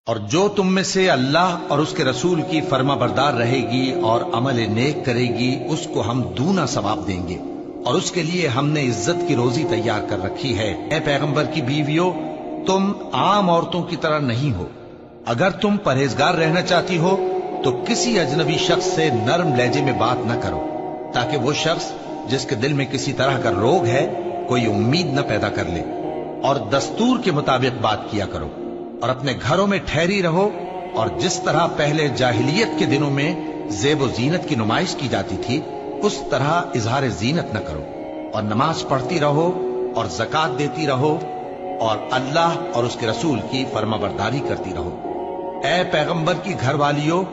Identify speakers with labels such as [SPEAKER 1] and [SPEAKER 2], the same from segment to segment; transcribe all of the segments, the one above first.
[SPEAKER 1] اور جو تم میں سے اللہ اور اس کے رسول کی فرما بردار رہے گی اور عمل نیک کرے گی اس کو ہم دونا ثواب دیں گے، اور اس کے لیے ہم نے عزت کی روزی تیار کر رکھی ہے۔ اے پیغمبر کی بیویوں، تم عام عورتوں کی طرح نہیں ہو۔ اگر تم پرہیزگار رہنا چاہتی ہو تو کسی اجنبی شخص سے نرم لہجے میں بات نہ کرو، تاکہ وہ شخص جس کے دل میں کسی طرح کا روگ ہے کوئی امید نہ پیدا کر لے، اور دستور کے مطابق بات کیا کرو، اور اپنے گھروں میں ٹھہری رہو، اور جس طرح پہلے جاہلیت کے دنوں میں زیب و زینت کی نمائش کی جاتی تھی اس طرح اظہار زینت نہ کرو، اور نماز پڑھتی رہو اور زکوٰۃ دیتی رہو، اور اللہ اور اس کے رسول کی فرما برداری کرتی رہو۔ اے پیغمبر کی گھر والیوں،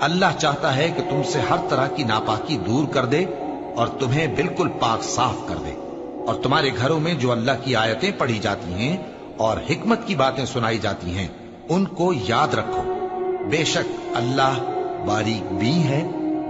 [SPEAKER 1] اللہ چاہتا ہے کہ تم سے ہر طرح کی ناپاکی دور کر دے اور تمہیں بالکل پاک صاف کر دے، اور تمہارے گھروں میں جو اللہ کی آیتیں پڑھی جاتی ہیں اور حکمت کی باتیں سنائی جاتی ہیں ان کو یاد رکھو، بے شک اللہ باریک بین ہے،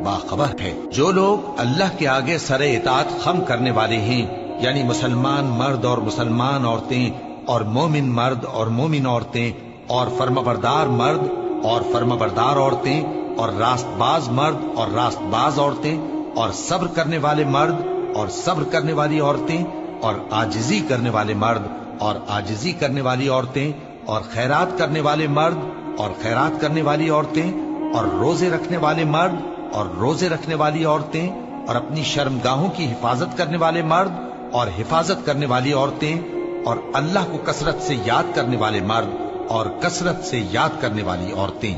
[SPEAKER 1] باخبر ہے۔ جو لوگ اللہ کے آگے سر اطاعت خم کرنے والے ہیں، یعنی مسلمان مرد اور مسلمان عورتیں، اور مومن مرد اور مومن عورتیں، اور فرمانبردار مرد اور فرمانبردار عورتیں، اور راست باز مرد اور راست باز عورتیں، اور صبر کرنے والے مرد اور صبر کرنے والی عورتیں، اور عاجزی کرنے والے مرد اور عاجزی کرنے والی عورتیں، اور خیرات کرنے والے مرد اور خیرات کرنے والی عورتیں، اور روزے رکھنے والے مرد اور روزے رکھنے والی عورتیں، اور اپنی شرمگاہوں کی حفاظت کرنے والے مرد اور حفاظت کرنے والی عورتیں، اور اللہ کو کثرت سے یاد کرنے والے مرد اور کثرت سے یاد کرنے والی عورتیں۔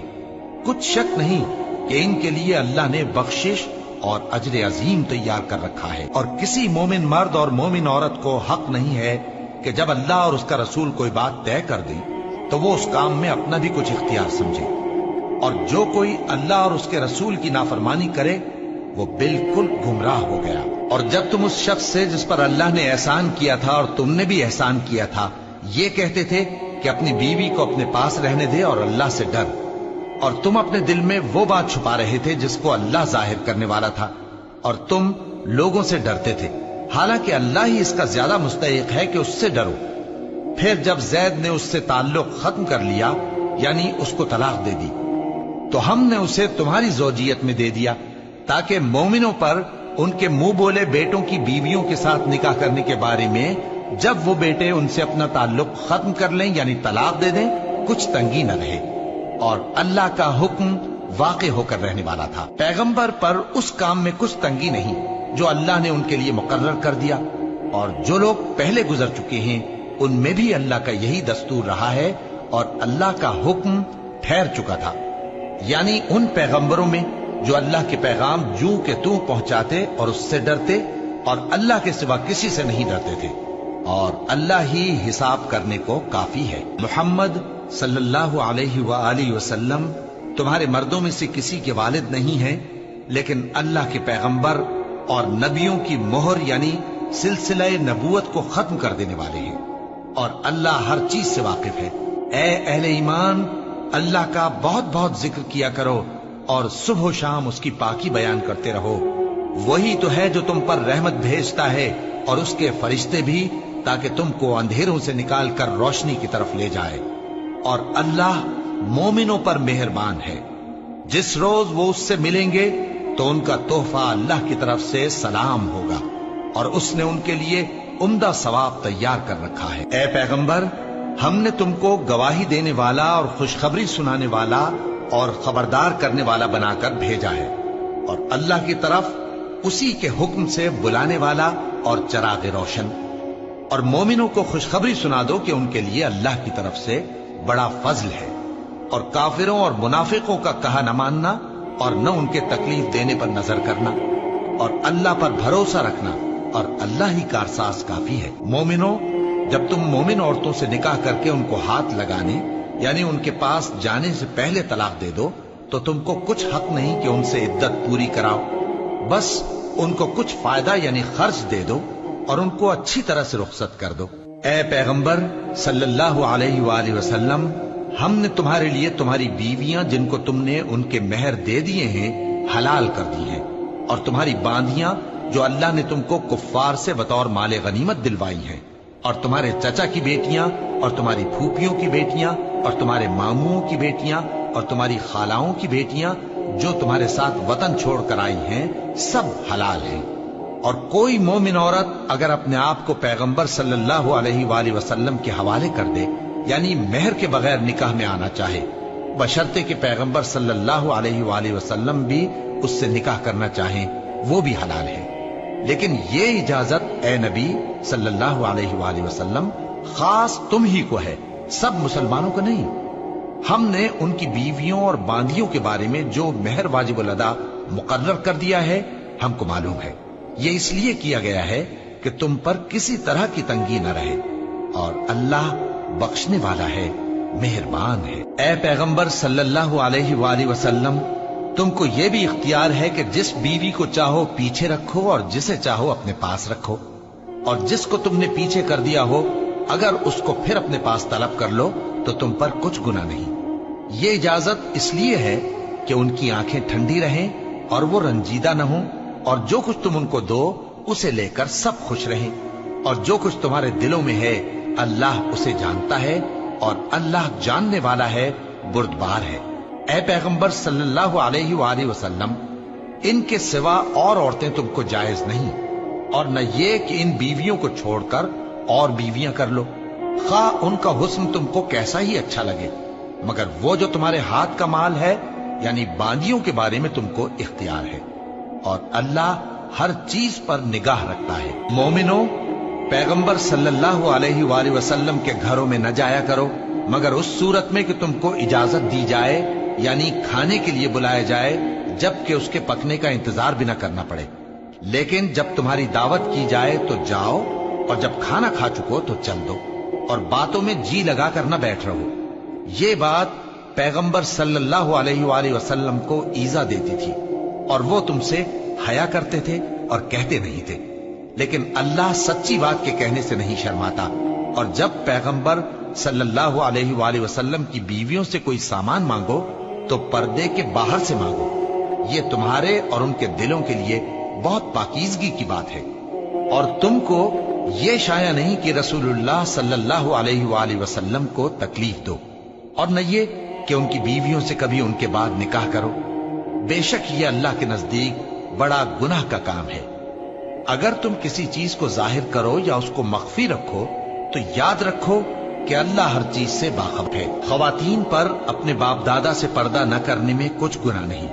[SPEAKER 1] کچھ شک نہیں کہ ان کے لیے اللہ نے بخشش اور اجر عظیم تیار کر رکھا ہے، اور کسی مومن مرد اور مومن عورت کو حق نہیں ہے کہ جب اللہ اور اس کا رسول کوئی بات طے کر دیں تو وہ اس کام میں اپنا بھی کچھ اختیار سمجھے، اور جو کوئی اللہ اور اس کے رسول کی نافرمانی کرے وہ بالکل گمراہ ہو گیا۔ اور جب تم اس شخص سے جس پر اللہ نے احسان کیا تھا اور تم نے بھی احسان کیا تھا یہ کہتے تھے کہ اپنی بیوی کو اپنے پاس رہنے دے اور اللہ سے ڈر، اور تم اپنے دل میں وہ بات چھپا رہے تھے جس کو اللہ ظاہر کرنے والا تھا، اور تم لوگوں سے ڈرتے تھے، حالانکہ اللہ ہی اس کا زیادہ مستحق ہے کہ اس سے ڈرو۔ پھر جب زید نے اس سے تعلق ختم کر لیا، یعنی اس کو طلاق دے دی، تو ہم نے اسے تمہاری زوجیت میں دے دیا تاکہ مومنوں پر ان کے منہ بولے بیٹوں کی بیویوں کے ساتھ نکاح کرنے کے بارے میں جب وہ بیٹے ان سے اپنا تعلق ختم کر لیں یعنی طلاق دے دیں کچھ تنگی نہ رہے، اور اللہ کا حکم واقع ہو کر رہنے والا تھا۔ پیغمبر پر اس کام میں کچھ تنگی نہیں جو اللہ نے ان کے لیے مقرر کر دیا، اور جو لوگ پہلے گزر چکے ہیں ان میں بھی اللہ کا یہی دستور رہا ہے، اور اللہ کا حکم ٹھہر چکا تھا، یعنی ان پیغمبروں میں جو اللہ کے پیغام جوں کہ توں پہنچاتے اور اس سے ڈرتے اور اللہ کے سوا کسی سے نہیں ڈرتے تھے، اور اللہ ہی حساب کرنے کو کافی ہے۔ محمد صلی اللہ علیہ وآلہ وسلم تمہارے مردوں میں سے کسی کے والد نہیں ہیں، لیکن اللہ کے پیغمبر اور نبیوں کی مہر یعنی سلسلہ نبوت کو ختم کر دینے والے ہیں، اور اللہ ہر چیز سے واقف ہے۔ اے اہل ایمان، اللہ کا بہت بہت ذکر کیا کرو اور صبح و شام اس کی پاکی بیان کرتے رہو، وہی تو ہے جو تم پر رحمت بھیجتا ہے اور اس کے فرشتے بھی، تاکہ تم کو اندھیروں سے نکال کر روشنی کی طرف لے جائے، اور اللہ مومنوں پر مہربان ہے۔ جس روز وہ اس سے ملیں گے تو ان کا تحفہ اللہ کی طرف سے سلام ہوگا، اور اس نے ان کے لیے عمدہ ثواب تیار کر رکھا ہے۔ اے پیغمبر، ہم نے تم کو گواہی دینے والا اور خوشخبری سنانے والا اور خبردار کرنے والا بنا کر بھیجا ہے، اور اللہ کی طرف اسی کے حکم سے بلانے والا اور چراغ روشن۔ اور مومنوں کو خوشخبری سنا دو کہ ان کے لیے اللہ کی طرف سے بڑا فضل ہے، اور کافروں اور منافقوں کا کہا نہ ماننا اور نہ ان کے تکلیف دینے پر نظر کرنا، اور اللہ پر بھروسہ رکھنا، اور اللہ ہی کارساز کافی ہے۔ مومنوں، جب تم مومن عورتوں سے نکاح کر کے ان کو ہاتھ لگانے یعنی ان کے پاس جانے سے پہلے طلاق دے دو تو تم کو کچھ حق نہیں کہ ان سے عدت پوری کراؤ، بس ان کو کچھ فائدہ یعنی خرچ دے دو اور ان کو اچھی طرح سے رخصت کر دو۔ اے پیغمبر صلی اللہ علیہ وآلہ وسلم، ہم نے تمہارے لیے تمہاری بیویاں جن کو تم نے ان کے مہر دے دیے ہیں حلال کر دی ہیں، اور تمہاری باندیاں جو اللہ نے تم کو کفار سے بطور مال غنیمت دلوائی ہیں، اور تمہارے چچا کی بیٹیاں اور تمہاری پھوپھیوں کی بیٹیاں और तुम्हारे मामुओं की बेटियां और तुम्हारी खालाओं की बेटियां जो तुम्हारे साथ वतन छोड़कर आई हैं, सब हलाल हैं। और कोई मोमिन औरत अगर अपने आप को पैगंबर सल्लल्लाहु अलैहि वसल्लम के हवाले कर दे, यानी मेहर के बगैर निकाह में आना चाहे, बशर्ते कि पैगंबर सल्लल्लाहु अलैहि वसल्लम भी उससे निकाह करना चाहें, वो भी हलाल है। लेकिन ये इजाजत ए नबी सल्लल्लाहु अलैहि वसल्लम खास तुम ही को है, सब मुसलमानों को नहीं। हमने उनकी बीवियों और बांदियों के बारे में जो मेहर वाजिबुल अदा मुकर्रर कर दिया है, हमको मालूम है। ये इसलिए किया गया है कि तुम पर किसी तरह की तंगी न रहे, और अल्लाह बख्शने वाला है, मेहरबान है। ए पैगंबर सल्लल्लाहु अलैहि वसल्लम, तुमको ये भी इख्तियार है कि जिस बीवी को चाहो पीछे रखो और जिसे चाहो अपने पास रखो, और जिसको तुमने पीछे कर दिया हो अगर उसको फिर अपने पास तलब कर लो तो तुम पर कुछ गुनाह नहीं। ये इजाजत इसलिए है कि उनकी आंखें ठंडी रहें और वो रंजीदा न हों, और जो कुछ तुम उनको दो उसे लेकर सब खुश रहें, और जो कुछ तुम्हारे दिलों में है अल्लाह उसे जानता है, और अल्लाह जानने वाला है, बुर्दबार है। ए पैगंबर सल्लल्लाहु अलैहि वसल्लम, इनके सिवा और औरतें तुमको जायज नहीं, और न ये कि इन बीवियों को छोड़कर और बीवियां कर लो, खा उनका हुस्न तुमको कैसा ही अच्छा लगे, मगर वो जो तुम्हारे हाथ का माल है यानी बांदियों के बारे में तुमको इख्तियार है, और अल्लाह हर चीज पर निगाह रखता है। मोमिनो, पैगंबर सल्लल्लाहु अलैहि वसल्लम के घरों में न जाया करो मगर उस सूरत में कि तुमको इजाजत दी जाए, यानी खाने के लिए बुलाया जाए, जबकि उसके पकने का इंतजार भी न करना पड़े। लेकिन जब तुम्हारी दावत की जाए तो जाओ, और जब खाना खा चुको तो चल दो, और बातों में जी लगा कर न बैठ रहो। ये बात पैगंबर सल्लल्लाहु अलैहि वसल्लम को ईजा देती थी, और वो तुमसे हया करते थे और कहते नहीं थे। लेकिन अल्लाह सच्ची बात के कहने से नहीं शर्माता, और जब पैगंबर सल्लल्लाहु अलैहि वसल्लम की बीवियों से कोई सामान मांगो तो पर्दे के बाहर से मांगो। ये तुम्हारे और उनके दिलों के लिए बहुत पाकीज़गी की बात है। और तुमको ये शाया नहीं कि रसूलुल्लाह सल्लल्लाहु अलैहि वसल्लम को तकलीफ दो, और न ये कि उनकी बीवियों से कभी उनके बाद निकाह करो। बेशक ये अल्लाह के नजदीक बड़ा गुनाह का काम है। अगर तुम किसी चीज को जाहिर करो या उसको मख्फी रखो तो याद रखो कि अल्लाह हर चीज से बाखबर है। खवातीन पर अपने बाप दादा से पर्दा न करने में कुछ गुनाह नहीं,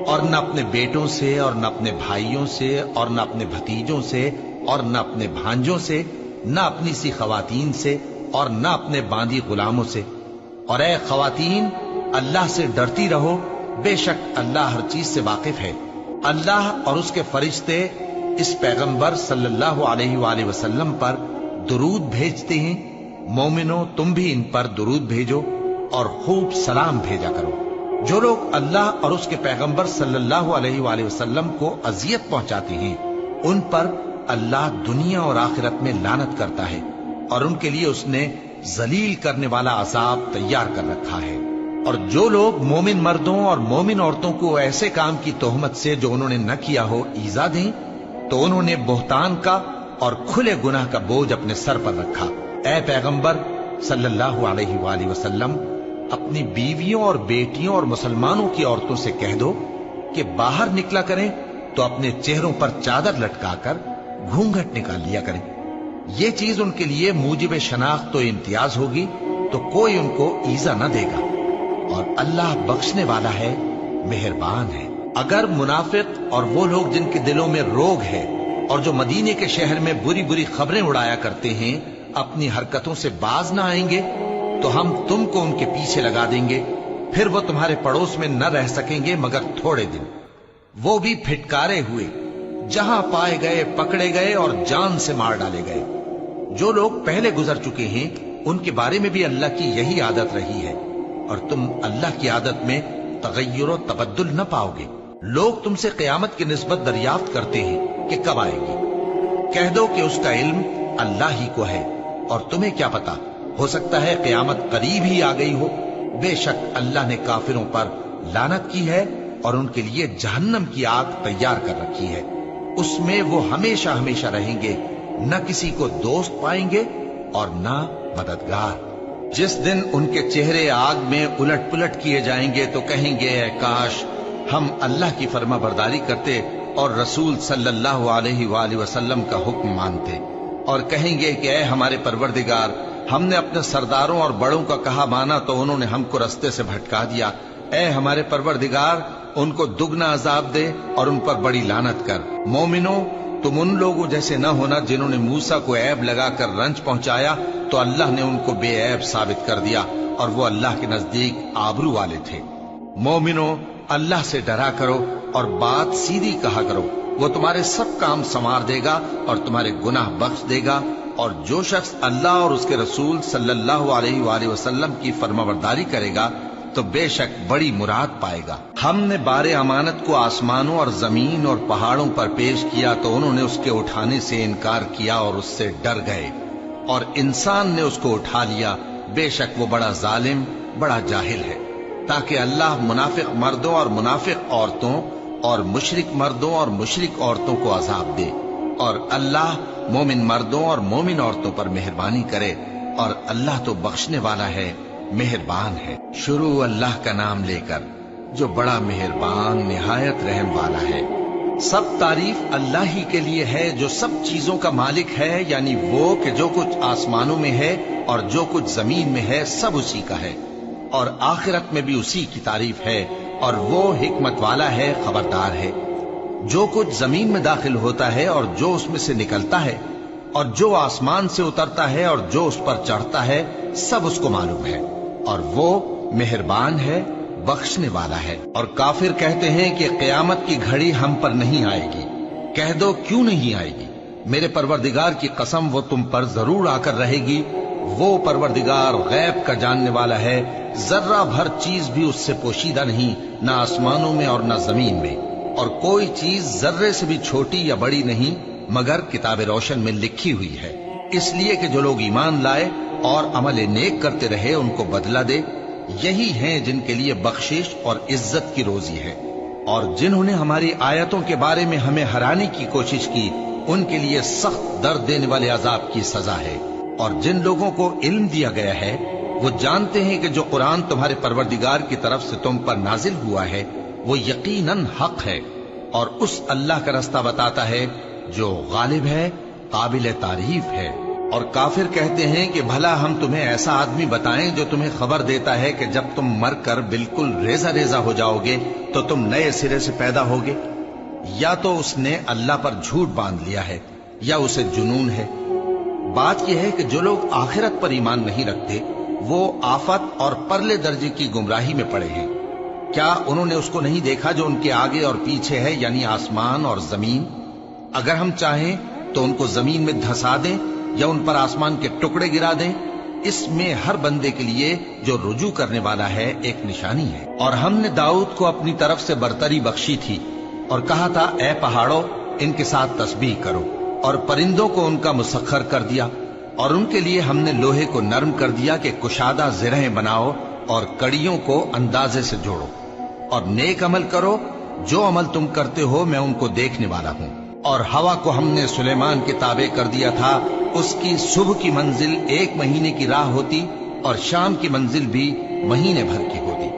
[SPEAKER 1] और न अपने बेटों से, और न अपने भाइयों से, और न अपने भतीजों से, और न अपने भांजों से, न अपनी सी खवातीन से, और न अपने बांदी गुलामों से। और ए खवातीन, अल्लाह से डरती रहो, बेशक अल्लाह हर चीज से वाकिफ है। अल्लाह और उसके फरिश्ते इस पैगंबर सल्लल्लाहु अलैहि वसल्लम पर दुरूद भेजते हैं। मोमिनो, तुम भी इन पर दुरूद भेजो और खूब सलाम भेजा करो। जो लोग अल्लाह और उसके पैगंबर सल्लल्लाहु अलैहि वसल्लम को अजियत पहुंचाते हैं, उन पर अल्लाह दुनिया और आखिरत में लानत करता है, और उनके लिए उसने जलील करने वाला अजाब तैयार कर रखा है। और जो लोग मोमिन मर्दों और मोमिन औरतों को ऐसे काम की तोहमत से जो उन्होंने न किया हो ईजा दें, तो उन्होंने बोहतान का और खुले गुनाह का बोझ अपने सर पर रखा। ए पैगंबर सल्लल्लाहु अलैहि वसल्लम, अपनी बीवियों और बेटियों और मुसलमानों की औरतों से कह दो कि बाहर निकला करें तो अपने चेहरों पर चादर लटकाकर घूंघट निकाल लिया करें। ये चीज उनके लिए मूजिब शनाख्त तो इम्तियाज होगी, तो कोई उनको ईजा न देगा, और अल्लाह बख्शने वाला है, मेहरबान है। अगर मुनाफिक और वो लोग जिनके दिलों में रोग है और जो मदीने के शहर में बुरी बुरी खबरें उड़ाया करते हैं अपनी हरकतों से बाज न आएंगे, तो हम तुमको उनके पीछे लगा देंगे, फिर वो तुम्हारे पड़ोस में न रह सकेंगे मगर थोड़े दिन। वो भी फिटकारे हुए, जहां पाए गए पकड़े गए और जान से मार डाले गए। जो लोग पहले गुजर चुके हैं उनके बारे में भी अल्लाह की यही आदत रही है, और तुम अल्लाह की आदत में तगय्युर और तबद्दुल न पाओगे। लोग तुमसे क़यामत की निस्बत दरियाफ्त करते हैं कि कब आएगी। कह दो कि उसका इल्म अल्लाह ही को है, और तुम्हें क्या पता, हो सकता है क़यामत करीब ही आ गई हो। बेशक अल्लाह ने काफिरों पर लानत की है और उनके लिए जहन्नम की आग तैयार कर रखी है। उसमें वो हमेशा हमेशा रहेंगे, न किसी को दोस्त पाएंगे और न मददगार। جس دن ان کے چہرے آگ میں الٹ پلٹ کیے جائیں گے تو کہیں گے اے کاش ہم اللہ کی فرما برداری کرتے اور رسول صلی اللہ علیہ وآلہ وسلم کا حکم مانتے، اور کہیں گے کہ اے ہمارے پروردگار، ہم نے اپنے سرداروں اور بڑوں کا کہا مانا تو انہوں نے ہم کو رستے سے بھٹکا دیا۔ اے ہمارے پروردگار، ان کو دگنا عذاب دے اور ان پر بڑی لعنت کر۔ مومنو، تم ان لوگوں جیسے نہ ہونا جنہوں نے موسیٰ کو عیب لگا کر رنج پہنچایا تو اللہ نے ان کو بے عیب ثابت کر دیا اور وہ اللہ کے نزدیک آبرو والے تھے۔ مومنو، اللہ سے ڈرا کرو اور بات سیدھی کہا کرو، وہ تمہارے سب کام سنوار دے گا اور تمہارے گناہ بخش دے گا، اور جو شخص اللہ اور اس کے رسول صلی اللہ علیہ وآلہ وسلم کی فرمانبرداری کرے گا تو بے شک بڑی مراد پائے گا۔ ہم نے بار امانت کو آسمانوں اور زمین اور پہاڑوں پر پیش کیا تو انہوں نے اس کے اٹھانے سے انکار کیا اور اس سے ڈر گئے، اور انسان نے اس کو اٹھا لیا، بے شک وہ بڑا ظالم، بڑا جاہل ہے، تاکہ اللہ منافق مردوں اور منافق عورتوں اور مشرک مردوں اور مشرک عورتوں کو عذاب دے، اور اللہ مومن مردوں اور مومن عورتوں پر مہربانی کرے، اور اللہ تو بخشنے والا ہے، مہربان ہے۔ شروع اللہ کا نام لے کر جو بڑا مہربان نہایت رحم والا ہے۔ سب تعریف اللہ ہی کے لیے ہے جو سب چیزوں کا مالک ہے، یعنی وہ کہ جو کچھ آسمانوں میں ہے اور جو کچھ زمین میں ہے سب اسی کا ہے، اور آخرت میں بھی اسی کی تعریف ہے، اور وہ حکمت والا ہے، خبردار ہے۔ جو کچھ زمین میں داخل ہوتا ہے اور جو اس میں سے نکلتا ہے، اور جو آسمان سے اترتا ہے اور جو اس پر چڑھتا ہے، سب اس کو معلوم ہے، اور وہ مہربان ہے، بخشنے والا ہے۔ اور کافر کہتے ہیں کہ قیامت کی گھڑی ہم پر نہیں آئے گی۔ کہہ دو کیوں نہیں آئے گی؟ میرے پروردگار کی قسم وہ تم پر ضرور آ کر رہے گی۔ وہ پروردگار غیب کا جاننے والا ہے، ذرہ بھر چیز بھی اس سے پوشیدہ نہیں، نہ آسمانوں میں اور نہ زمین میں، اور کوئی چیز ذرے سے بھی چھوٹی یا بڑی نہیں مگر کتاب روشن میں لکھی ہوئی ہے، اس لیے کہ جو لوگ ایمان لائے اور عمل نیک کرتے رہے ان کو بدلہ دے۔ یہی ہیں جن کے لیے بخشش اور عزت کی روزی ہے، اور جنہوں نے ہماری آیتوں کے بارے میں ہمیں ہرانے کی کوشش کی ان کے لیے سخت درد دینے والے عذاب کی سزا ہے۔ اور جن لوگوں کو علم دیا گیا ہے وہ جانتے ہیں کہ جو قرآن تمہارے پروردگار کی طرف سے تم پر نازل ہوا ہے وہ یقیناً حق ہے، اور اس اللہ کا رستہ بتاتا ہے جو غالب ہے، قابل تعریف ہے۔ اور کافر کہتے ہیں کہ بھلا ہم تمہیں ایسا آدمی بتائیں جو تمہیں خبر دیتا ہے کہ جب تم مر کر بالکل ریزہ ریزہ ہو جاؤ گے تو تم نئے سرے سے پیدا ہوگے؟ یا تو اس نے اللہ پر جھوٹ باندھ لیا ہے یا اسے جنون ہے۔ بات یہ ہے کہ جو لوگ آخرت پر ایمان نہیں رکھتے وہ آفت اور پرلے درجے کی گمراہی میں پڑے ہیں۔ کیا انہوں نے اس کو نہیں دیکھا جو ان کے آگے اور پیچھے ہے، یعنی آسمان اور زمین؟ اگر ہم چاہیں تو ان کو زمین میں دھسا دیں یا ان پر آسمان کے ٹکڑے گرا دیں، اس میں ہر بندے کے لیے جو رجوع کرنے والا ہے ایک نشانی ہے۔ اور ہم نے داؤد کو اپنی طرف سے برتری بخشی تھی اور کہا تھا اے پہاڑوں ان کے ساتھ تسبیح کرو، اور پرندوں کو ان کا مسخر کر دیا، اور ان کے لیے ہم نے لوہے کو نرم کر دیا کہ کشادہ زرہیں بناؤ اور کڑیوں کو اندازے سے جوڑو، اور نیک عمل کرو، جو عمل تم کرتے ہو میں ان کو دیکھنے والا ہوں۔ اور ہوا کو ہم نے سلیمان کے تابع کر دیا تھا، اس کی صبح کی منزل 1 مہینے کی راہ ہوتی اور شام کی منزل بھی مہینے بھر کی ہوتی۔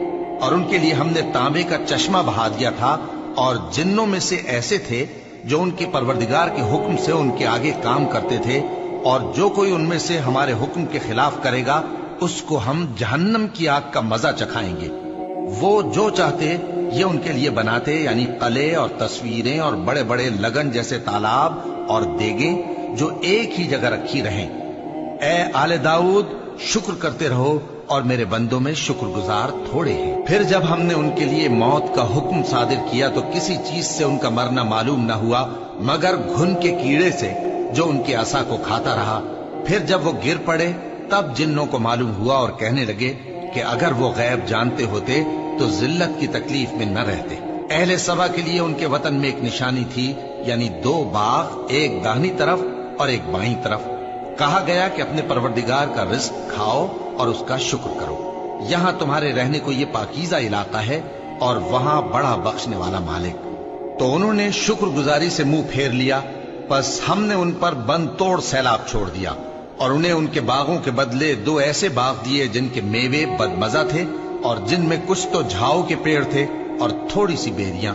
[SPEAKER 1] اور ان کے لیے ہم نے تانبے کا چشمہ بہا دیا تھا، اور جنوں میں سے ایسے تھے جو ان کے پروردگار کے حکم سے ان کے آگے کام کرتے تھے، اور جو کوئی ان میں سے ہمارے حکم کے خلاف کرے گا اس کو ہم جہنم کی آگ کا مزہ چکھائیں گے۔ وہ جو چاہتے یہ ان کے لیے بناتے، یعنی قلعے اور تصویریں اور بڑے بڑے لگن جیسے تالاب اور دیگیں جو ایک ہی جگہ رکھی رہیں۔ اے آل داؤد، شکر کرتے رہو اور میرے بندوں میں شکر گزار تھوڑے ہیں۔ پھر جب ہم نے ان کے لیے موت کا حکم صادر کیا تو کسی چیز سے ان کا مرنا معلوم نہ ہوا مگر گھن کے کیڑے سے جو ان کے عصا کو کھاتا رہا۔ پھر جب وہ گر پڑے تب جنوں کو معلوم ہوا اور کہنے لگے کہ اگر وہ غیب جانتے ہوتے تو ذلت کی تکلیف میں نہ رہتے۔ اہل سبا کے لیے ان کے وطن میں ایک نشانی تھی، یعنی 2 باغ، ایک داہنی طرف اور ایک بائیں طرف۔ کہا گیا کہ اپنے پروردگار کا رزق کھاؤ اور اس کا شکر کرو، یہاں تمہارے رہنے کو یہ پاکیزہ علاقہ ہے اور وہاں بڑا بخشنے والا مالک۔ تو انہوں نے شکر گزاری سے منہ پھیر لیا، پس ہم نے ان پر بند توڑ سیلاب چھوڑ دیا، और उन्हें उनके बागों के बदले 2 ऐसे बाग दिए जिनके मेवे बदमजा थे और जिनमें कुछ तो झाओ के पेड़ थे और थोड़ी सी बेरियां।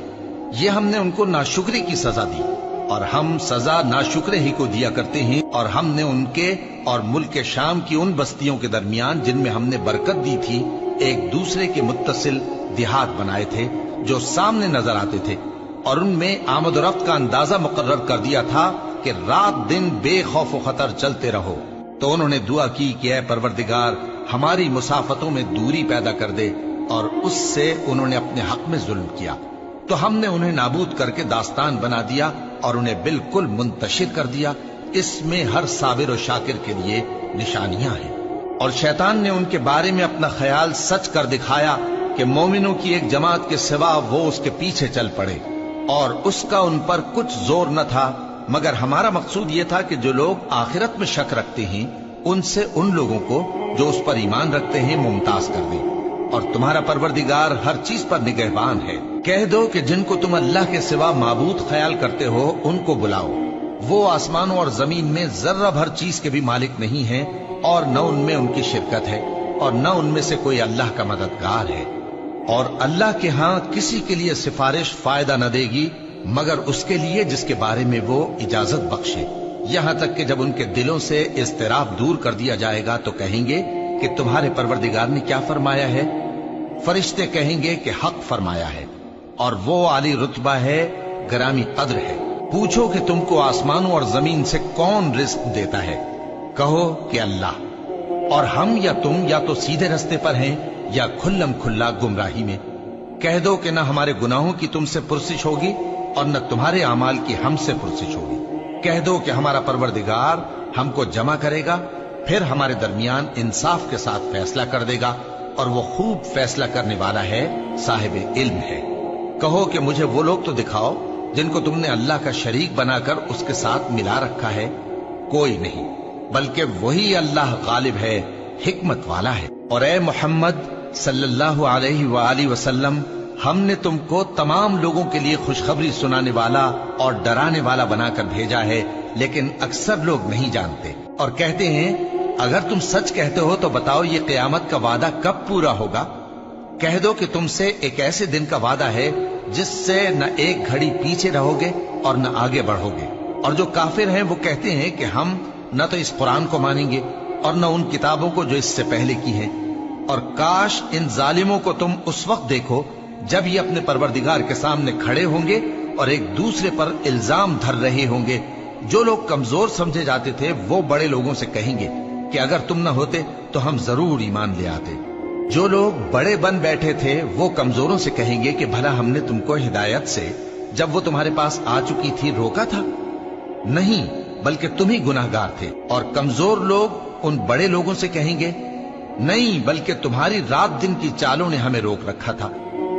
[SPEAKER 1] ये हमने उनको नाशुक्री की सजा दी, और हम सजा नाशुक्रे ही को दिया करते हैं। और हमने उनके और मुल्क शाम की उन बस्तियों के दरमियान जिनमें हमने बरकत दी थी एक दूसरे के मुत्तसिल देहात बनाए थे जो सामने नजर आते थे, और उनमें आमद और रफ्त का अंदाजा मुकर्रर कर दिया था कि रात दिन बेखौफ व खतर चलते रहो। तो उन्होंने दुआ की कि ऐ परवरदिगार हमारी मुसाफतों में दूरी पैदा कर दे, और उससे उन्होंने अपने हक में जुल्म किया। तो हमने उन्हें नाबूद करके दास्तान बना दिया और उन्हें बिल्कुल मुंतशिर कर दिया। इसमें हर साबिर और शाकिर के लिए निशानियां हैं। और शैतान ने उनके बारे में अपना ख्याल सच कर दिखाया कि मोमिनों की एक जमात के सिवा वो उसके पीछे चल पड़े, और उसका उन पर कुछ जोर न था, मगर हमारा मकसूद ये था कि जो लोग आखिरत में शक रखते हैं उनसे उन लोगों को जो उस पर ईमान रखते हैं मुमताज कर दें। और तुम्हारा परवरदिगार हर चीज पर निगहबान है। कह दो कि जिनको तुम अल्लाह के सिवा माबूद ख्याल करते हो उनको बुलाओ। वो आसमानों और जमीन में जर्रा भर चीज के भी मालिक नहीं है, और न उनमें उनकी शिरकत है, और न उनमें से कोई अल्लाह का मददगार है। और अल्लाह के हां किसी के लिए सिफारिश फायदा न देगी मगर उसके लिए जिसके बारे में वो इजाजत बख्शे। यहां तक कि जब उनके दिलों से इस्तिराब दूर कर दिया जाएगा तो कहेंगे कि तुम्हारे परवरदिगार ने क्या फरमाया है। फरिश्ते कहेंगे कि हक फरमाया है, और वो आली रुतबा है, गरामी कद्र है। पूछो कि तुमको आसमानों और जमीन से कौन रिस्क देता है, कहो कि अल्लाह। और हम या तुम या तो सीधे रास्ते पर हैं या खुल्लम खुल्ला गुमराही में। कह दो कि न हमारे गुनाहों की तुमसे पुरसिश होगी और न तुम्हारे अमाल की हमसे पुरसिश होगी। कह दो कि हमारा परवरदिगार हमको जमा करेगा, फिर हमारे दरमियान इंसाफ के साथ फैसला कर देगा, और वो खूब फैसला करने वाला है, साहिब इल्म है। कहो कि मुझे वो लोग तो दिखाओ जिनको तुमने अल्लाह का शरीक बनाकर उसके साथ मिला रखा है। कोई नहीं, बल्कि वही अल्लाह गालिब है, हिकमत वाला है। और ए मोहम्मद सल्लल्लाहु अलैहि वालैहि वसल्लम, हमने तुमको तमाम लोगों के लिए खुशखबरी सुनाने वाला और डराने वाला बनाकर भेजा है, लेकिन अक्सर लोग नहीं जानते और कहते हैं अगर तुम सच कहते हो तो बताओ ये क़यामत का वादा कब पूरा होगा। कह दो कि तुमसे एक ऐसे दिन का वादा है जिससे न एक घड़ी पीछे रहोगे और न आगे बढ़ोगे। और जो काफिर हैं वो कहते हैं कि हम न तो इस कुरान को मानेंगे और न उन किताबों को जो इससे पहले की हैं। और काश इन जालिमों को तुम उस वक्त देखो जब ये अपने परवरदिगार के सामने खड़े होंगे और एक दूसरे पर इल्जाम धर रहे होंगे। जो लोग कमजोर समझे जाते थे वो बड़े लोगों से कहेंगे कि अगर तुम न होते तो हम जरूर ईमान ले आते। जो लोग बड़े बन बैठे थे वो कमजोरों से कहेंगे कि भला हमने तुमको हिदायत से जब वो तुम्हारे पास आ चुकी थी रोका था? नहीं, बल्कि तुम ही गुनाहगार थे। और कमजोर लोग उन बड़े लोगों से कहेंगे नहीं, बल्कि तुम्हारी रात दिन की चालों ने हमें रोक रखा था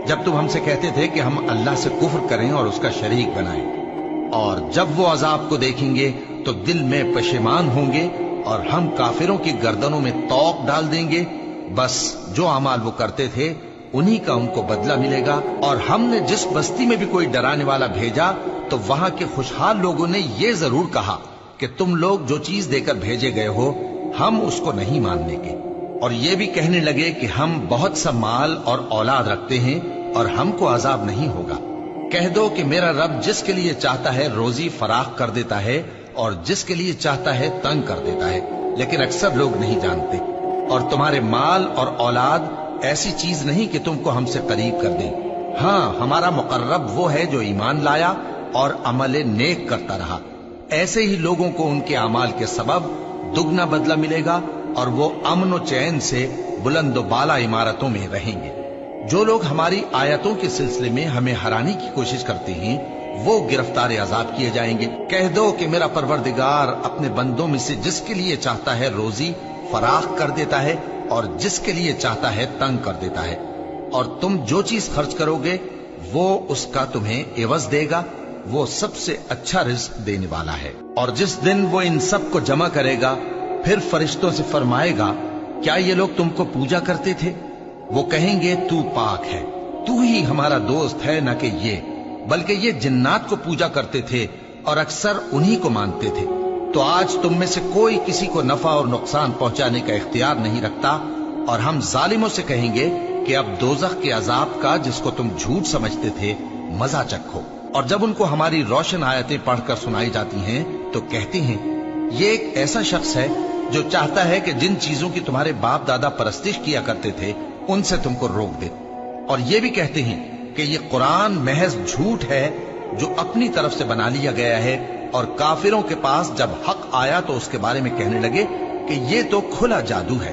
[SPEAKER 1] जब तुम हमसे कहते थे कि हम अल्लाह से कुफ्र करें और उसका शरीक बनाएं। और जब वो अजाब को देखेंगे तो दिल में पशेमान होंगे और हम काफिरों की गर्दनों में तौक डाल देंगे। बस जो अमाल वो करते थे उन्हीं का उनको बदला मिलेगा। और हमने जिस बस्ती में भी कोई डराने वाला भेजा तो वहां के खुशहाल लोगों ने ये जरूर कहा कि तुम लोग जो चीज देकर भेजे गए हो हम उसको नहीं मानने के। और ये भी कहने लगे कि हम बहुत सा माल और औलाद रखते हैं और हमको अजाब नहीं होगा। कह दो कि मेरा रब जिसके लिए चाहता है रोजी फराख कर देता है और जिसके लिए चाहता है तंग कर देता है, लेकिन अक्सर लोग नहीं जानते। और तुम्हारे माल और औलाद ऐसी चीज नहीं कि तुमको हमसे करीब कर दें। हाँ, हमारा मुकर्रब वो है जो ईमान लाया और अमल नेक करता रहा। ऐसे ही लोगों को उनके अमाल के सबब दुगना बदला मिलेगा और वो अमन और चैन से बुलंद बाला इमारतों में रहेंगे। जो लोग हमारी आयतों के सिलसिले में हमें हराने की कोशिश करते हैं वो गिरफ्तार अजाब किए जाएंगे। कह दो कि मेरा परवरदिगार अपने बंदों में से जिसके लिए चाहता है रोजी फराख कर देता है और जिसके लिए चाहता है तंग कर देता है। और तुम जो चीज खर्च करोगे वो उसका तुम्हें एवज देगा। वो सबसे अच्छा रिस्क देने वाला है। और जिस दिन वो इन सब को जमा करेगा फिर फरिश्तों से फरमाएगा क्या ये लोग तुमको पूजा करते थे? वो कहेंगे तू पाक है, तू ही हमारा दोस्त है, न कि ये, बल्कि ये जिन्नात को पूजा करते थे और अक्सर उन्हीं को मानते थे। तो आज तुम में से कोई किसी को नफा और नुकसान पहुंचाने का इख्तियार नहीं रखता, और हम जालिमों से कहेंगे कि अब दोजख के अजाब का, जिसको तुम झूठ समझते थे, मजा चखो। और जब उनको हमारी रोशन आयतें पढ़कर सुनाई जाती हैं तो कहते हैं, ये एक ऐसा शख्स है जो चाहता है कि जिन चीजों की तुम्हारे बाप दादा परस्तिश किया करते थे उनसे तुमको रोक दे। और ये भी कहते हैं कि ये कुरान महज झूठ है जो अपनी तरफ से बना लिया गया है। और काफिरों के पास जब हक आया तो उसके बारे में कहने लगे कि ये तो खुला जादू है।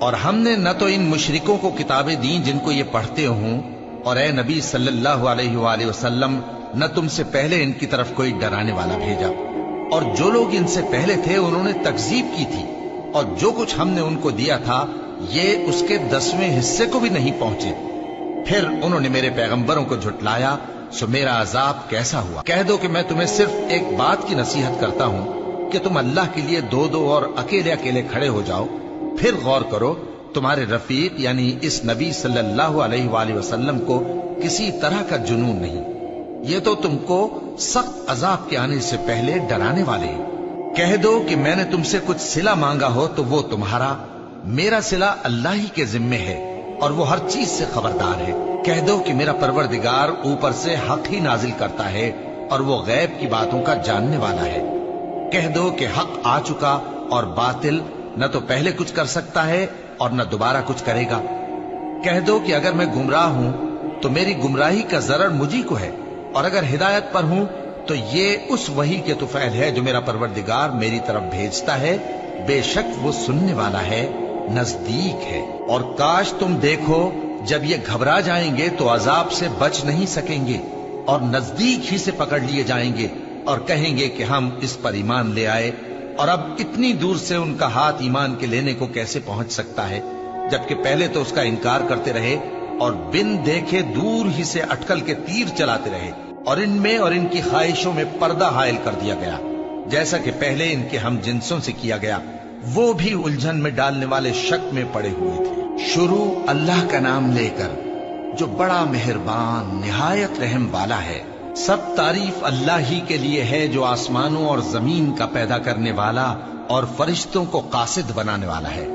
[SPEAKER 1] और हमने न तो इन मुशरिकों को किताबें दी जिनको ये पढ़ते हों, और ए नबी सल्लल्लाहु अलैहि वसल्लम, न तुमसे पहले इनकी तरफ कोई डराने वाला भेजा। और जो लोग इनसे पहले थे उन्होंने तकजीब की थी, और जो कुछ हमने उनको दिया था ये उसके 10वें हिस्से को भी नहीं पहुंचे। फिर उन्होंने मेरे पैगंबरों को झुटलाया, सो मेरा अजाब कैसा हुआ। कह दो कि मैं तुम्हें सिर्फ एक बात की नसीहत करता हूं कि तुम अल्लाह के लिए दो दो और अकेले अकेले खड़े हो जाओ। फिर गौर करो, तुम्हारे रफीक यानी इस नबी सल्लल्लाहु अलैहि वसल्लम को किसी तरह का जुनून नहीं। ये तो तुमको सख्त अजाब के आने से पहले डराने वाले हैं। कह दो कि मैंने तुमसे कुछ सिला मांगा हो तो वो तुम्हारा, मेरा सिला अल्लाह ही के जिम्मे है और वो हर चीज से खबरदार है। कह दो कि मेरा परवरदिगार ऊपर से हक ही नाजिल करता है और वो गैब की बातों का जानने वाला है। कह दो कि हक आ चुका और बातिल न तो पहले कुछ कर सकता है और न दोबारा कुछ करेगा। कह दो कि अगर मैं गुमराह हूं तो मेरी गुमराही का जरर मुझी को है, और अगर हिदायत पर हूं तो ये उस वही के तुफैल है जो मेरा परवरदिगार मेरी तरफ भेजता है। बेशक वो सुनने वाला है, नजदीक है। और काश तुम देखो, जब ये घबरा जाएंगे तो अजाब से बच नहीं सकेंगे और नजदीक ही से पकड़ लिए जाएंगे और कहेंगे कि हम इस पर ईमान ले आए, और अब इतनी दूर से उनका हाथ ईमान के लेने को कैसे पहुंच सकता है, जबकि पहले तो उसका इनकार करते रहे और बिन देखे दूर ही से अटकल के तीर चलाते रहे, और इनमें और इनकी ख्वाहिशों में पर्दा हायल कर दिया गया, जैसा कि पहले इनके हम जिनसों से किया गया। वो भी उलझन में डालने वाले शक में पड़े हुए थे। शुरू अल्लाह का नाम लेकर, जो बड़ा मेहरबान निहायत रहम वाला है। सब तारीफ अल्लाह ही के लिए है जो आसमानों और जमीन का पैदा करने वाला और फरिश्तों को कासिद बनाने वाला है,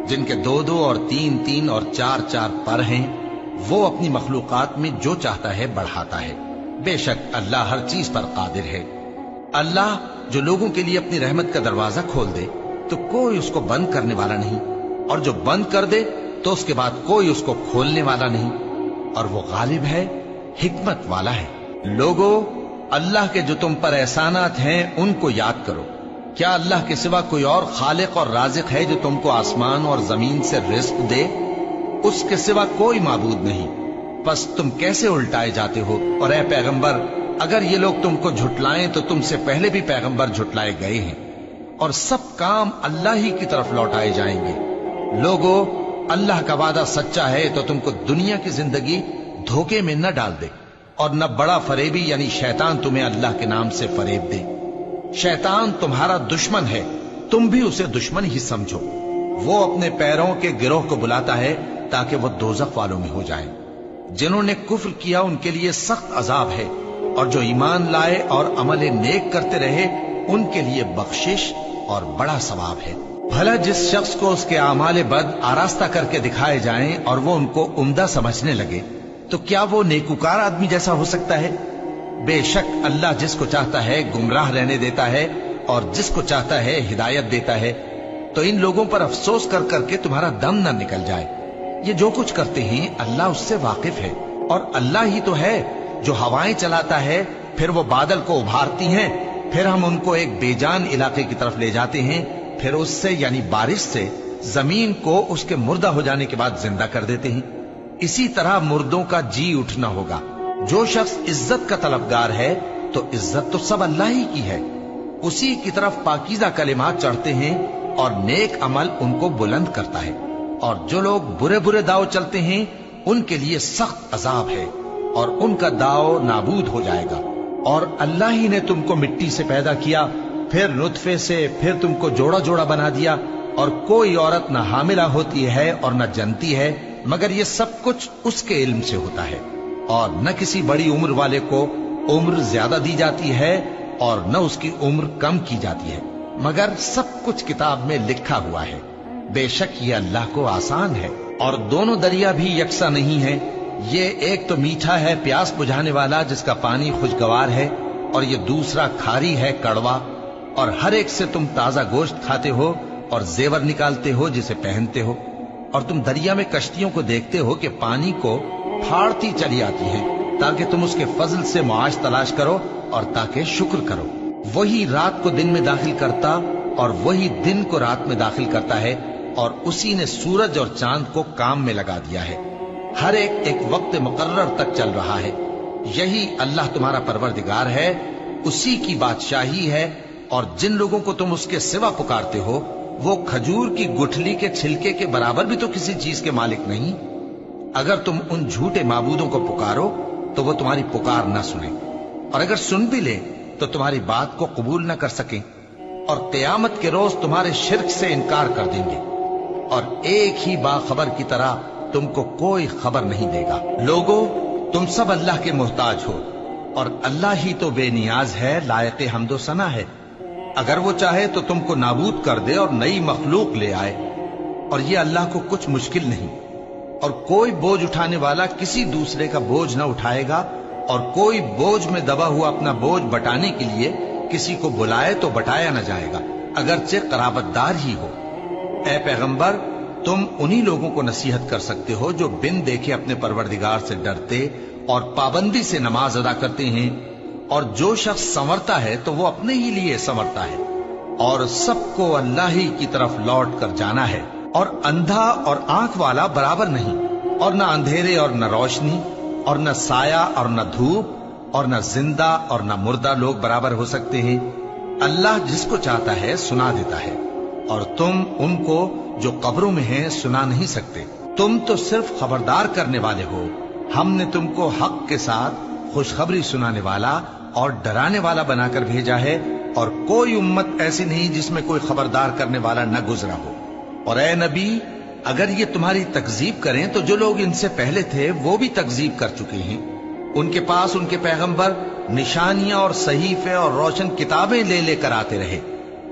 [SPEAKER 1] जिनके दो दो और तीन तीन और चार चार पर हैं। वो अपनी मखलूकात में जो चाहता है बढ़ाता है। बेशक अल्लाह हर चीज पर कादिर है। अल्लाह जो लोगों के लिए अपनी रहमत का दरवाजा खोल दे तो कोई उसको बंद करने वाला नहीं, और जो बंद कर दे तो उसके बाद कोई उसको खोलने वाला नहीं। और वो गालिब है, हिकमत वाला है। लोगो, अल्लाह के जो तुम पर एहसानात हैं उनको याद करो। क्या अल्लाह के सिवा कोई और खालिक और राजिक है जो तुमको आसमान और जमीन से रिज्क दे? उसके सिवा कोई माबूद नहीं। बस तुम कैसे उल्टाए जाते हो? और ए पैगंबर, अगर ये लोग तुमको झुटलाएं तो तुमसे पहले भी पैगंबर झुटलाए गए हैं, और सब काम अल्लाह ही की तरफ लौटाए जाएंगे। लोगो, अल्लाह का वादा सच्चा है तो तुमको दुनिया की जिंदगी धोखे में न डाल दे, और न बड़ा फरेबी यानी शैतान तुम्हें अल्लाह के नाम से फरेब दे। शैतान तुम्हारा दुश्मन है, तुम भी उसे दुश्मन ही समझो। वो अपने पैरों के गिरोह को बुलाता है ताकि वो दोजख वालों में हो जाए। जिन्होंने कुफ्र किया उनके लिए सख्त अजाब है, और जो ईमान लाए और अमल नेक करते रहे उनके लिए बख्शिश और बड़ा सवाब है। भला जिस शख्स को उसके आमाले बद आरास्ता करके दिखाए जाएं और वो उनको उम्दा समझने लगे, तो क्या वो नेकुकार आदमी जैसा हो सकता है? बेशक अल्लाह जिसको चाहता है गुमराह रहने देता है और जिसको चाहता है हिदायत देता है। तो इन लोगों पर अफसोस कर करके तुम्हारा दम न निकल जाए। ये जो कुछ करते हैं अल्लाह उससे वाकिफ है, और अल्लाह ही तो है जो हवाएं चलाता है, फिर वो बादल को उभारती हैं, फिर हम उनको एक बेजान इलाके की तरफ ले जाते हैं, फिर उससे यानी बारिश से जमीन को उसके मुर्दा हो जाने के बाद जिंदा कर देते हैं। इसी तरह मुर्दों का जी उठना होगा। जो शख्स इज्जत का तलबगार है तो इज्जत तो सब अल्लाह ही की है। उसी की तरफ पाकीज़ा कलिमात चढ़ते हैं और नेक अमल उनको बुलंद करता है। और जो लोग बुरे बुरे दाव चलते हैं उनके लिए सख्त अजाब है और उनका दाव नाबूद हो जाएगा। और अल्लाह ही ने तुमको मिट्टी से पैदा किया, फिर नुतफे से, फिर तुमको जोड़ा जोड़ा बना दिया, और कोई औरत न हामिला होती है और न जनती है, मगर ये सब कुछ उसके इल्म से होता है। और न किसी बड़ी उम्र वाले को उम्र ज्यादा दी जाती है और न उसकी उम्र कम की जाती है। मगर सब कुछ किताब में लिखा हुआ है। बेशक ये अल्लाह को आसान है। और दोनों दरिया भी यकसा नहीं है। ये एक तो मीठा है प्यास बुझाने वाला जिसका पानी खुशगवार है, और ये दूसरा खारी है कड़वा। और हर एक से तुम ताजा गोश्त खाते हो और जेवर निकालते हो जिसे पहनते हो। और तुम दरिया में कश्तियों को देखते हो कि पानी को फाड़ती चली आती हैं, ताकि तुम उसके फजल से मुआश तलाश करो और ताकि शुक्र करो। वही रात को दिन में दाखिल करता और वही दिन को रात में दाखिल करता है, और उसी ने सूरज और चांद को काम में लगा दिया है। हर एक एक वक्त मुकर्रर तक चल रहा है। यही अल्लाह तुम्हारा परवरदिगार है, उसी की बादशाही है। और जिन लोगों को तुम उसके सिवा पुकारते हो वो खजूर की गुठली के छिलके के बराबर भी तो किसी चीज के मालिक नहीं। अगर तुम उन झूठे माबूदों को पुकारो तो वो तुम्हारी पुकार न सुने, और अगर सुन भी ले तो तुम्हारी बात को कबूल न कर सके, और क़यामत के रोज तुम्हारे शिर्क से इनकार कर देंगे, और एक ही बाखबर की तरह तुमको कोई खबर नहीं देगा। लोगो, तुम सब अल्लाह के मोहताज हो, और अल्लाह ही तो बेनियाज है, लायक हम्दो सना है। अगर वो चाहे तो तुमको नाबूद कर दे और नई मखलूक ले आए, और ये अल्लाह को कुछ मुश्किल नहीं। और कोई बोझ उठाने वाला किसी दूसरे का बोझ न उठाएगा, और कोई बोझ में दबा हुआ अपना बोझ बटाने के लिए किसी को बुलाए तो बटाया न जाएगा, अगरचे कराबतदार ही हो। ए पैगंबर, तुम उन्हीं लोगों को नसीहत कर सकते हो जो बिन देखे अपने परवरदिगार से डरते और पाबंदी से नमाज अदा करते हैं। और जो शख्स संवरता है तो वो अपने ही लिए संवरता है, और सबको अल्लाह ही की तरफ लौट कर जाना है। और अंधा और आंख वाला बराबर नहीं, और न अंधेरे और न रोशनी, और न साया और न धूप, और न जिंदा और न मुर्दा लोग बराबर हो सकते हैं। अल्लाह जिसको चाहता है सुना देता है, और तुम उनको जो कब्रों में हैं सुना नहीं सकते। तुम तो सिर्फ खबरदार करने वाले हो। हमने तुमको हक के साथ खुशखबरी सुनाने वाला और डराने वाला बनाकर भेजा है, और कोई उम्मत ऐसी नहीं जिसमें कोई खबरदार करने वाला न गुजरा हो। और ए नबी, अगर ये तुम्हारी तकजीब करें तो जो लोग इनसे पहले थे वो भी तकजीब कर चुके हैं। उनके पास उनके पैगंबर निशानियां और सहीफे और रोशन किताबें ले लेकर आते रहे।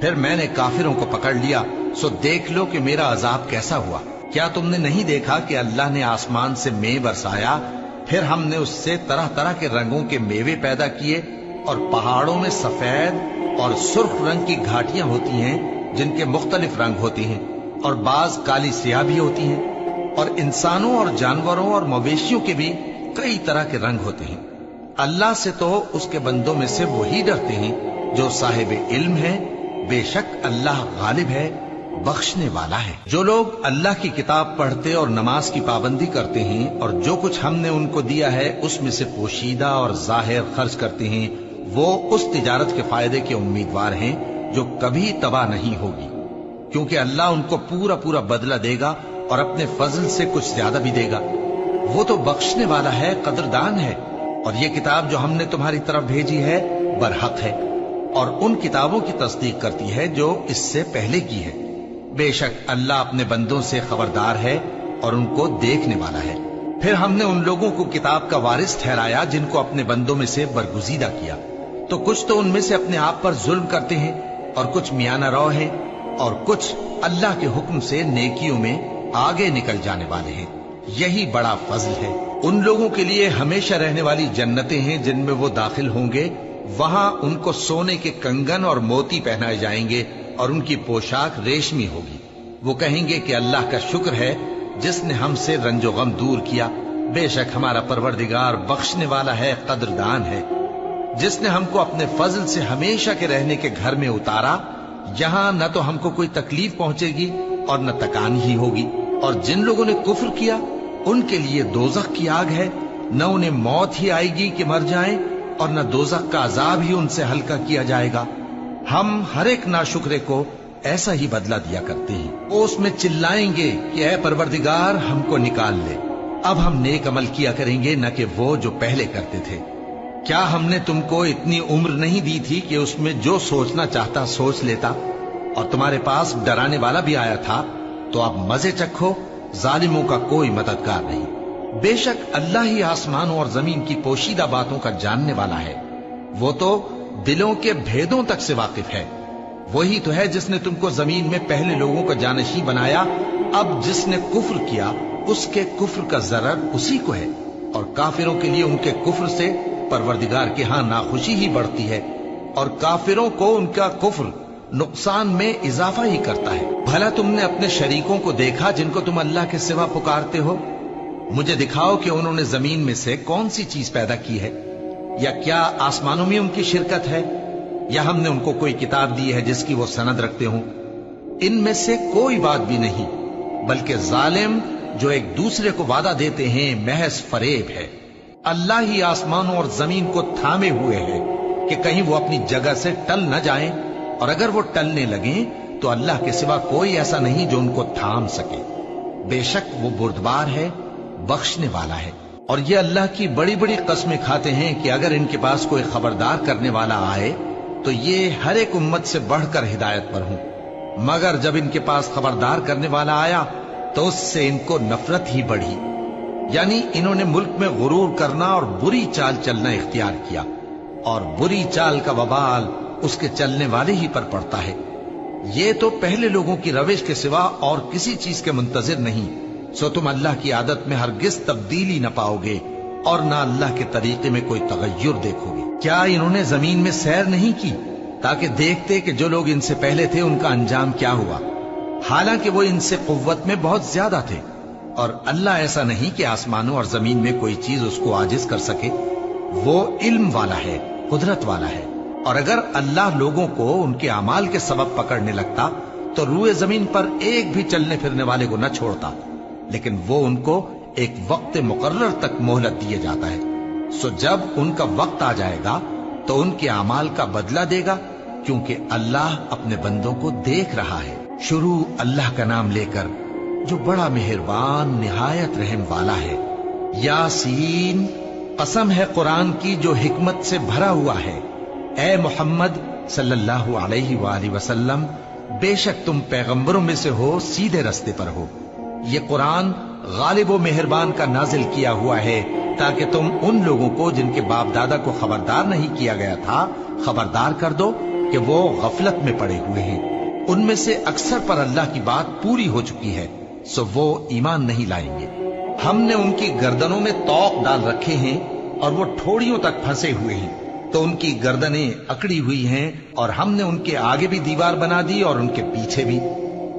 [SPEAKER 1] फिर मैंने काफिरों को पकड़ लिया, सो देख लो कि मेरा अजाब कैसा हुआ। क्या तुमने नहीं देखा कि अल्लाह ने आसमान से मेंह बरसाया, फिर हमने उससे तरह तरह के रंगों के मेवे पैदा किए, और पहाड़ों में सफेद और सुर्ख रंग की घाटियां होती हैं जिनके मुख्तलिफ रंग होते हैं, और बाज काली सियाह भी होती हैं। और इंसानों और जानवरों और मवेशियों के भी कई तरह के रंग होते हैं। अल्लाह से तो उसके बंदों में से वही डरते हैं जो साहिब इल्म है। बेशक अल्लाह गालिब है, बख्शने वाला है। जो लोग अल्लाह की किताब पढ़ते और नमाज की पाबंदी करते हैं, और जो कुछ हमने उनको दिया है उसमें से पोशीदा और जाहिर खर्च करते हैं, वो उस तिजारत के फायदे के उम्मीदवार हैं जो कभी तबाह नहीं होगी, क्योंकि अल्लाह उनको पूरा पूरा बदला देगा और अपने फजल से कुछ ज्यादा भी देगा। वो तो बख्शने वाला है, कदरदान है। और ये किताब जो हमने तुम्हारी तरफ भेजी है बरहक है, और उन किताबों की तस्दीक करती है जो इससे पहले की है। बेशक अल्लाह अपने बंदों से खबरदार है और उनको देखने वाला है। फिर हमने उन लोगों को किताब का वारिस ठहराया जिनको अपने बंदों में से बरगुजीदा किया। तो कुछ तो उनमें से अपने आप पर जुल्म करते हैं, और कुछ मियाना रौ हैं, और कुछ अल्लाह के हुक्म से नेकियों में आगे निकल जाने वाले हैं। यही बड़ा फजल है। उन लोगों के लिए हमेशा रहने वाली जन्नतें हैं जिनमें वो दाखिल होंगे। वहां उनको सोने के कंगन और मोती पहनाए जाएंगे, और उनकी पोशाक रेशमी होगी। वो कहेंगे कि अल्लाह का शुक्र है जिसने हमसे रंजो गम दूर किया। बेशक हमारा परवरदिगार बख्शने वाला है, कदरदान है। जिसने हमको अपने फजल से हमेशा के रहने के घर में उतारा, जहां न तो हमको कोई तकलीफ पहुंचेगी और न तकान ही होगी। और जिन लोगों ने कुफ्र किया उनके लिए दोजख की आग है, न उन्हें मौत ही आएगी कि मर जाएं, और न दोजख का अजाब ही उनसे हल्का किया जाएगा। हम हर एक नाशुक्रे को ऐसा ही बदला दिया करते हैं। वो उसमें चिल्लाएंगे कि ऐ परवरदिगार, हमको निकाल ले। अब हम नेक अमल किया करेंगे, न कि वो जो पहले करते थे। क्या हमने तुमको इतनी उम्र नहीं दी थी कि उसमें जो सोचना चाहता सोच लेता? और तुम्हारे पास डराने वाला भी आया था, तो अब मजे चखो, जालिमों का कोई मददगार नहीं। बेशक अल्लाह ही आसमानों और जमीन की पोशीदा बातों का जानने वाला है। वो तो दिलों के भेदों तक से वाकिफ है। वही तो है जिसने तुमको जमीन में पहले लोगों का जानशी बनाया। अब जिसने कुफ्र किया उसके कुफ्र का जरर उसी को है, और काफिरों के लिए उनके कुफ्र से परवरदिगार के हां नाखुशी ही बढ़ती है, और काफिरों को उनका कुफ्र नुकसान में इजाफा ही करता है। भला तुमने अपने शरीकों को देखा जिनको तुम अल्लाह के सिवा पुकारते हो? मुझे दिखाओ कि उन्होंने जमीन में से कौन सी चीज पैदा की है, या क्या आसमानों में उनकी शिरकत है, या हमने उनको कोई किताब दी है जिसकी वो सनद रखते हों? इनमें से कोई बात भी नहीं, बल्कि जालिम जो एक दूसरे को वादा देते हैं महज फरेब है। अल्लाह ही आसमानों और जमीन को थामे हुए है कि कहीं वो अपनी जगह से टल न जाएं, और अगर वो टलने लगे तो अल्लाह के सिवा कोई ऐसा नहीं जो उनको थाम सके। बेशक वो बुर्दबार है, बख्शने वाला है। और ये अल्लाह की बड़ी बड़ी कस्में खाते हैं कि अगर इनके पास कोई खबरदार करने वाला आए तो ये हर एक उम्मत से बढ़कर हिदायत पर हूं, मगर जब इनके पास खबरदार करने वाला आया तो उससे इनको नफरत ही बढ़ी। यानी इन्होंने मुल्क में गुरूर करना और बुरी चाल चलना इख्तियार किया, और बुरी चाल का वबाल उसके चलने वाले ही पर पड़ता है। ये तो पहले लोगों की रविश के सिवा और किसी चीज के मुंतजिर नहीं, सो तुम अल्लाह की आदत में हरगिज तब्दीली न पाओगे और ना अल्लाह के तरीके में कोई तगय्युर देखोगे। क्या इन्होंने जमीन में सैर नहीं की ताकि देखते कि जो लोग इनसे पहले थे उनका अंजाम क्या हुआ, हालांकि वो इनसे कुव्वत में बहुत ज्यादा थे। और अल्लाह ऐसा नहीं कि आसमानों और जमीन में कोई चीज उसको आजिज कर सके। वो इल्म वाला है, कुदरत वाला है। और अगर अल्लाह लोगों को उनके अमाल के सबब पकड़ने लगता तो रूए जमीन पर एक भी चलने फिरने वाले को न छोड़ता, लेकिन वो उनको एक वक्त मुकर्रर तक मोहलत दिए जाता है। सो जब उनका वक्त आ जाएगा तो उनके अमाल का बदला देगा, क्योंकि अल्लाह अपने बंदों को देख रहा है। शुरू अल्लाह का नाम लेकर जो बड़ा मेहरबान निहायत रहम वाला है। यासीन, कसम है कुरान की जो हिकमत से भरा हुआ है। ए मोहम्मद सल्लल्लाहु अलैहि वसल्लम, बेशक तुम पैगंबरों में से हो, सीधे रास्ते पर हो। ये कुरान गालिब व मेहरबान का नाजिल किया हुआ है ताकि तुम उन लोगों को जिनके बाप दादा को खबरदार नहीं किया गया था खबरदार कर दो कि वो गफलत में पड़े हुए हैं। उनमें से अक्सर पर अल्लाह की बात पूरी हो चुकी है, सो वो ईमान नहीं लाएंगे। हमने उनकी गर्दनों में तौक डाल रखे हैं और वो ठोड़ियों तक फंसे हुए हैं, तो उनकी गर्दनें अकड़ी हुई हैं, और हमने उनके आगे भी दीवार बना दी और उनके पीछे भी,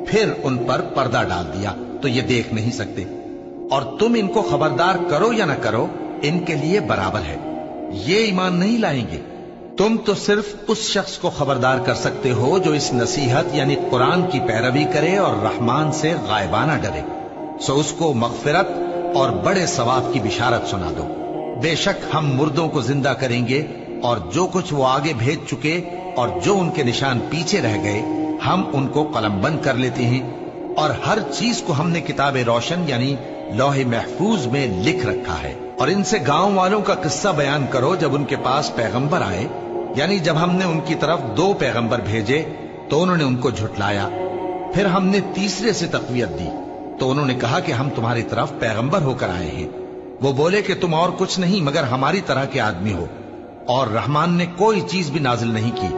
[SPEAKER 1] फिर उन पर पर्दा डाल दिया तो ये देख नहीं सकते। और तुम इनको खबरदार करो या न करो, इनके लिए बराबर है, ये ईमान नहीं लाएंगे। तुम तो सिर्फ उस शख्स को खबरदार कर सकते हो जो इस नसीहत यानी कुरान की पैरवी करे और रहमान से गायबाना डरे, सो उसको मगफिरत और बड़े सवाब की बिशारत सुना दो। बेशक हम मुर्दों को जिंदा करेंगे, और जो कुछ वो आगे भेज चुके और जो उनके निशान पीछे रह गए हम उनको कलमबंद कर लेते हैं, और हर चीज को हमने किताब रोशन यानी लौहे महफूज में लिख रखा है। और इनसे गांव वालों का किस्सा बयान करो जब उनके पास पैगंबर आए, यानी जब हमने उनकी तरफ 2 पैगंबर भेजे तो उन्होंने उनको झुटलाया, फिर हमने तीसरे से तक़वियत दी तो उन्होंने कहा कि हम तुम्हारी तरफ पैगंबर होकर आए हैं। वो बोले कि तुम और कुछ नहीं मगर हमारी तरह के आदमी हो, और रहमान ने कोई चीज भी नाजिल नहीं की,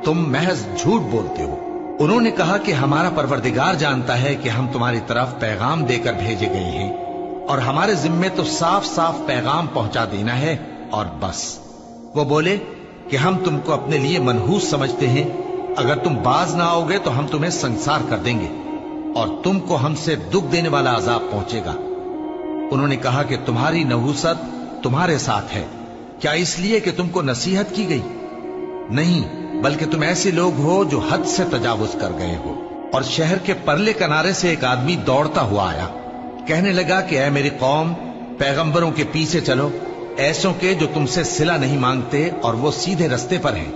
[SPEAKER 1] तुम महज झूठ बोलते हो। उन्होंने कहा कि हमारा परवरदिगार जानता है कि हम तुम्हारी तरफ पैगाम देकर भेजे गए हैं, और हमारे जिम्मे तो साफ साफ पैगाम पहुंचा देना है और बस। वो बोले कि हम तुमको अपने लिए मनहूस समझते हैं, अगर तुम बाज ना आओगे तो हम तुम्हें संसार कर देंगे और तुमको हमसे दुख देने वाला अजाब पहुंचेगा। उन्होंने कहा कि तुम्हारी नहूसत तुम्हारे साथ है, क्या इसलिए कि तुमको नसीहत की गई? नहीं, बल्कि तुम ऐसे लोग हो जो हद से तजावुज कर गए हो। और शहर के परले किनारे से एक आदमी दौड़ता हुआ आया, कहने लगा कि ऐ मेरी कौम, पैगंबरों के पीछे चलो, ऐसों के जो तुमसे सिला नहीं मांगते और वो सीधे रास्ते पर हैं।